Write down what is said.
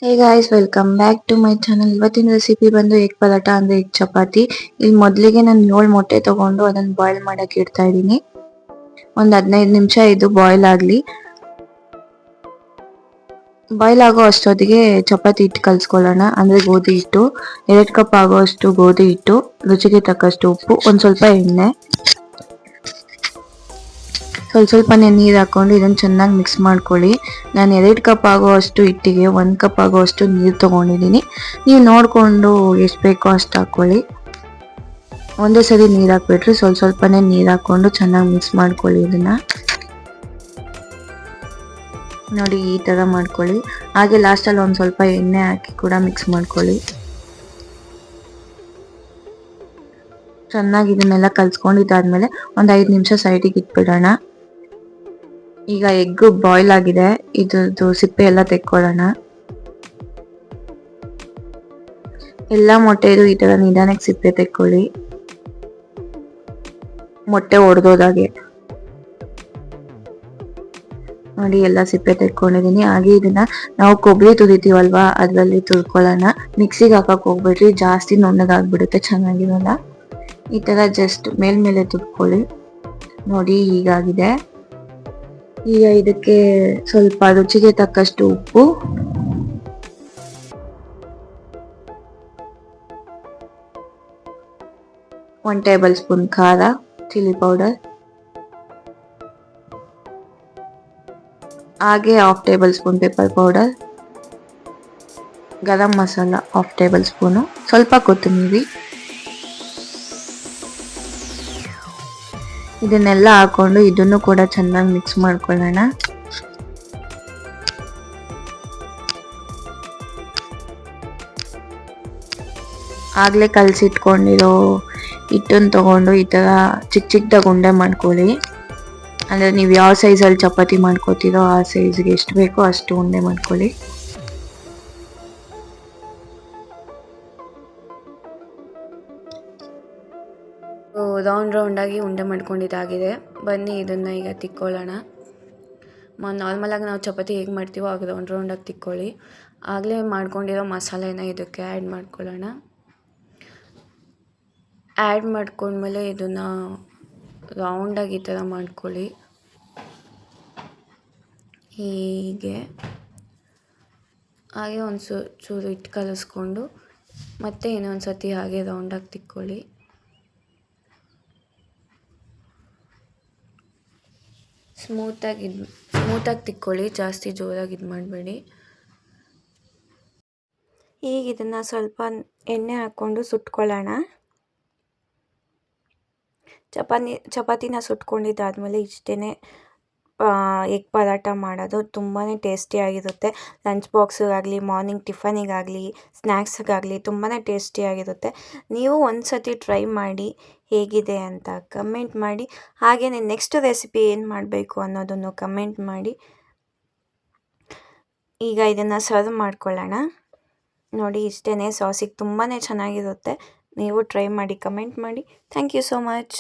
Hey guys, welcome back to my channel. ಇವತ್ತಿನ recipe ಬಂದು egg paratha ಅಂದ್ರೆ ಎಗ್ ಚಪಾತಿ. ಇಲ್ಲಿ ಮೊದಲಿಗೆ ನಾನು 7 ಮೊಟ್ಟೆ ತಗೊಂಡು ಅದನ್ನ ಬಾಯ್ಲ್ ಮಾಡಕ್ಕೆ ಇಡ್ತಾ ಇದ್ದೀನಿ. ಒಂದು 15 ನಿಮಿಷ ಇದು ಬಾಯ್ಲ್ ಆಗಲಿ. ಬಾಯ್ಲ್ ಆಗೋ ಅಷ್ಟೊತ್ತಿಗೆ ಚಪಾತಿ ಹಿಟ್ಟು ಕಲ್ಸ್ಕೊಳ್ಳೋಣ. ಅಂದ್ರೆ ಗೋಧಿ ಹಿಟ್ಟು 2 ಕಪ್ ಆಗೋಷ್ಟು ಗೋಧಿ ಹಿಟ್ಟು, ರುಚಿಗೆ ತಕ್ಕಷ್ಟು ಉಪ್ಪು, ಒಂದು ಸ್ವಲ್ಪ ಎಣ್ಣೆ, ಸ್ವಲ್ಪನೇ ನೀರು ಹಾಕೊಂಡು ಇದನ್ನು ಚೆನ್ನಾಗಿ ಮಿಕ್ಸ್ ಮಾಡ್ಕೊಳ್ಳಿ. ನಾನು 2 ಕಪ್ ಆಗೋವಷ್ಟು ಹಿಟ್ಟಿಗೆ 1 ಕಪ್ ಆಗೋವಷ್ಟು ನೀರು ತೊಗೊಂಡಿದ್ದೀನಿ. ನೀವು ನೋಡಿಕೊಂಡು ಎಷ್ಟು ಬೇಕೋ ಅಷ್ಟು ಹಾಕ್ಕೊಳ್ಳಿ. ಒಂದೇ ಸರಿ ನೀರು ಹಾಕ್ಬಿಟ್ರಿ, ಸ್ವಲ್ಪನೇ ನೀರು ಹಾಕ್ಕೊಂಡು ಚೆನ್ನಾಗಿ ಮಿಕ್ಸ್ ಮಾಡ್ಕೊಳ್ಳಿ. ಇದನ್ನು ನೋಡಿ ಈ ಥರ ಮಾಡ್ಕೊಳ್ಳಿ. ಹಾಗೆ ಲಾಸ್ಟಲ್ಲಿ ಒಂದು ಸ್ವಲ್ಪ ಎಣ್ಣೆ ಹಾಕಿ ಕೂಡ ಮಿಕ್ಸ್ ಮಾಡ್ಕೊಳ್ಳಿ. ಚೆನ್ನಾಗಿ ಇದನ್ನೆಲ್ಲ ಕಲ್ಸ್ಕೊಂಡಿದ್ದಾದ್ಮೇಲೆ ಒಂದು 5 ನಿಮಿಷ ಸೈಡಿಗೆ ಇಟ್ಬಿಡೋಣ. ಈಗ ಎಗ್ ಬಾಯ್ಲ್ ಆಗಿದೆ, ಇದ್ರದ್ದು ಸಿಪ್ಪೆ ಎಲ್ಲ ತೆಕ್ಕೊಳ್ಳೋಣ. ಎಲ್ಲ ಮೊಟ್ಟೆದು ಈ ತರ ನಿಧಾನಕ್ಕೆ ಸಿಪ್ಪೆ ತೆಕ್ಕೊಳ್ಳಿ, ಮೊಟ್ಟೆ ಒಡೆದೋದಾಗೆ. ನೋಡಿ ಎಲ್ಲ ಸಿಪ್ಪೆ ತೆಕ್ಕೊಂಡಿದ್ದೀನಿ. ಹಾಗೆ ಇದನ್ನ ನಾವು ಕೊಬ್ಬರಿ ತುರಿತೀವಲ್ವಾ, ಅದರಲ್ಲಿ ತುರ್ಕೊಳ್ಳೋಣ. ಮಿಕ್ಸಿಗೆ ಹಾಕಕ್ ಹೋಗ್ಬೇಡ್ರಿ, ಜಾಸ್ತಿ ನುಣ್ಣಗಾಗ್ಬಿಡುತ್ತೆ, ಚೆನ್ನಾಗಿರಲ್ಲ. ಈ ತರ ಜಸ್ಟ್ ಮೇಲ್ಮೇಲೆ ತುರ್ಕೊಳ್ಳಿ. ನೋಡಿ ಹೀಗಾಗಿದೆ. ಈಗ ಇದಕ್ಕೆ ಸ್ವಲ್ಪ ರುಚಿಗೆ ತಕ್ಕಷ್ಟು ಉಪ್ಪು, 1 ಟೇಬಲ್ ಸ್ಪೂನ್ ಖಾರ, ಚಿಲ್ಲಿ ಪೌಡರ್, ಹಾಗೆ 1/2 table spoon pepper powder, garam masala 1/2 table spoon, ಸ್ವಲ್ಪ ಕೊತ್ತಂಬರಿ. ಇದನ್ನೆಲ್ಲ ಹಾಕೊಂಡು ಇದನ್ನು ಕೂಡ ಚೆನ್ನಾಗಿ ಮಿಕ್ಸ್ ಮಾಡ್ಕೊಳ್ಳೋಣ. ಆಗ್ಲೇ ಕಲಸಿಟ್ಕೊಂಡಿರೋ ಹಿಟ್ಟನ್ನು ತಗೊಂಡು ಈ ತರ ಚಿಕ್ಕದಾಗಿ ಉಂಡೆ ಮಾಡ್ಕೊಳ್ಳಿ. ಅಂದ್ರೆ ನೀವು ಯಾವ ಸೈಜಲ್ಲಿ ಚಪಾತಿ ಮಾಡ್ಕೋತೀರೋ ಆ ಸೈಜ್ಗೆ ಎಷ್ಟು ಬೇಕೋ ಅಷ್ಟು ಉಂಡೆ ಮಾಡ್ಕೊಳ್ಳಿ. ರೌಂಡ್ ಆಗಿ ಉಂಡೆ ಮಾಡ್ಕೊಂಡಿದ್ದಾಗಿದೆ. ಬನ್ನಿ ಇದನ್ನ ಈಗ ತಿಕ್ಕೊಳ್ಳೋಣ. ನಾರ್ಮಲಾಗಿ ನಾವು ಚಪಾತಿ ಹೇಗೆ ಮಾಡ್ತೀವೋ ಆಗ ರೌಂಡಾಗಿ ತಿಕ್ಕೊಳ್ಳಿ. ಆಗಲೇ ಮಾಡ್ಕೊಂಡಿರೋ ಮಸಾಲೆನ ಇದಕ್ಕೆ ಆ್ಯಡ್ ಮಾಡ್ಕೊಳ್ಳೋಣ. ಆ್ಯಡ್ ಮಾಡ್ಕೊಂಡ್ಮೇಲೆ ಇದನ್ನು ರೌಂಡಾಗಿ ಈ ಥರ ಮಾಡ್ಕೊಳ್ಳಿ. ಹೀಗೆ ಹಾಗೆ ಒಂದು ಚೂರು ಹಿಟ್ಟು ಕಲಿಸ್ಕೊಂಡು ಮತ್ತೆ ಇನ್ನೊಂದು ಸತಿ ಹಾಗೆ ರೌಂಡಾಗಿ ತಿಕ್ಕೊಳ್ಳಿ. ಸ್ಮೂತಾಗಿ ತಿಕ್ಕೊಳ್ಳಿ, ಜಾಸ್ತಿ ಜೋರಾಗಿ ಇದು ಮಾಡಬೇಡಿ. ಈಗ ಇದನ್ನು ಸ್ವಲ್ಪ ಎಣ್ಣೆ ಹಾಕ್ಕೊಂಡು ಸುಟ್ಕೊಳ್ಳೋಣ. ಚಪಾತಿನ ಸುಟ್ಕೊಂಡಿದ್ದಾದಮೇಲೆ ಇಷ್ಟೇ ಎಗ್ ಪರಾಟ ಮಾಡೋದು. ತುಂಬಾ ಟೇಸ್ಟಿಯಾಗಿರುತ್ತೆ. ಲಂಚ್ ಬಾಕ್ಸಿಗಾಗಲಿ, ಮಾರ್ನಿಂಗ್ ಟಿಫನಿಗಾಗಲಿ, ಸ್ನ್ಯಾಕ್ಸ್ಗಾಗಲಿ ತುಂಬಾ ಟೇಸ್ಟಿಯಾಗಿರುತ್ತೆ. ನೀವು ಒಂದು ಸತಿ ಟ್ರೈ ಮಾಡಿ ಹೇಗಿದೆ ಅಂತ ಕಮೆಂಟ್ ಮಾಡಿ. ಹಾಗೆಯೇ ನೆಕ್ಸ್ಟ್ ರೆಸಿಪಿ ಏನು ಮಾಡಬೇಕು ಅನ್ನೋದನ್ನು ಕಮೆಂಟ್ ಮಾಡಿ. ಈಗ ಇದನ್ನು ಸರ್ವ್ ಮಾಡ್ಕೊಳ್ಳೋಣ. ನೋಡಿ ಇಷ್ಟೇ, ಸಾಸಿಗೆ ತುಂಬಾ ಚೆನ್ನಾಗಿರುತ್ತೆ. ನೀವು ಟ್ರೈ ಮಾಡಿ, ಕಮೆಂಟ್ ಮಾಡಿ. Thank you so much.